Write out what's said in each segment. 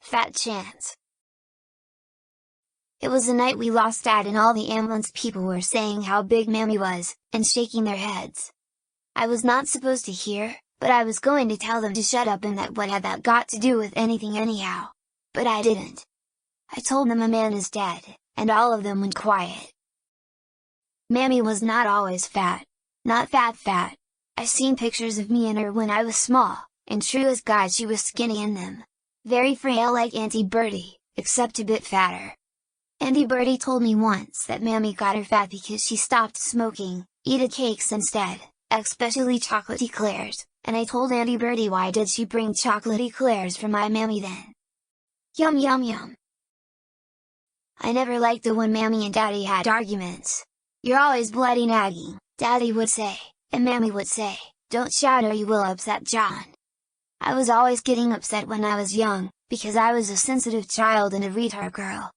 Fat chance. It was the night we lost Dad, and all the ambulance people were saying how big Mammy was, and shaking their heads. I was not supposed to hear, but I was going to tell them to shut up and that what had that got to do with anything anyhow. But I didn't. I told them a man is dead, and all of them went quiet. Mammy was not always fat. Not fat. I seen pictures of me and her when I was small, and true as God she was skinny in them. Very frail like Auntie Bertie, except a bit fatter. Auntie Bertie told me once that Mammy got her fat because she stopped smoking, eated cakes instead, especially chocolate eclairs, and I told Auntie Bertie why did she bring chocolate eclairs for my Mammy then. Yum yum yum. I never liked it when Mammy and Daddy had arguments. You're always bloody nagging, Daddy would say, and Mammy would say, don't shout or you will upset John. I was always getting upset when I was young, because I was a sensitive child and a retard girl.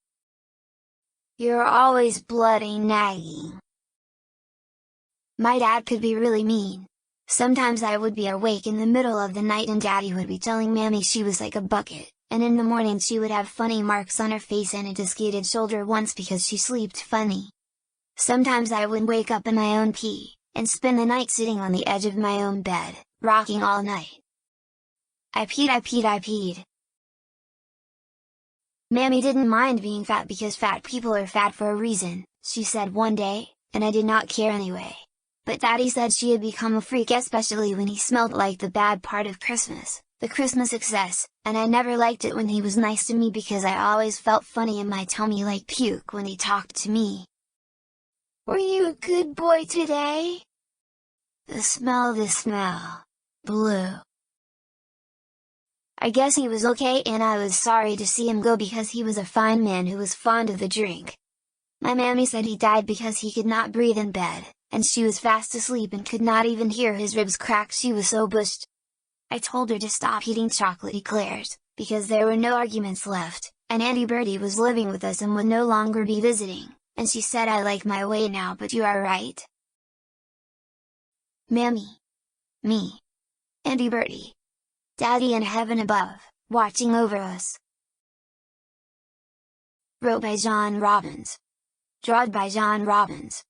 You're always bloody nagging. My dad could be really mean. Sometimes I would be awake in the middle of the night and Daddy would be telling Mammy she was like a bucket, and in the morning she would have funny marks on her face and a dislocated shoulder once because she slept funny. Sometimes I would wake up in my own pee, and spend the night sitting on the edge of my own bed, rocking all night. I peed. Mammy didn't mind being fat because fat people are fat for a reason, she said one day, and I did not care anyway. But Daddy said she had become a freak, especially when he smelled like the bad part of Christmas, the Christmas excess, and I never liked it when he was nice to me because I always felt funny in my tummy like puke when he talked to me. Were you a good boy today? The smell. Blue. I guess he was okay, and I was sorry to see him go because he was a fine man who was fond of the drink. My Mammy said he died because he could not breathe in bed, and she was fast asleep and could not even hear his ribs crack, she was so bushed. I told her to stop eating chocolate eclairs, because there were no arguments left, and Auntie Bertie was living with us and would no longer be visiting, and she said I like my way now, but you are right. Mammy. Me. Auntie Bertie. Daddy in heaven above, watching over us. Wrote by John Robbins. Drawn by John Robbins.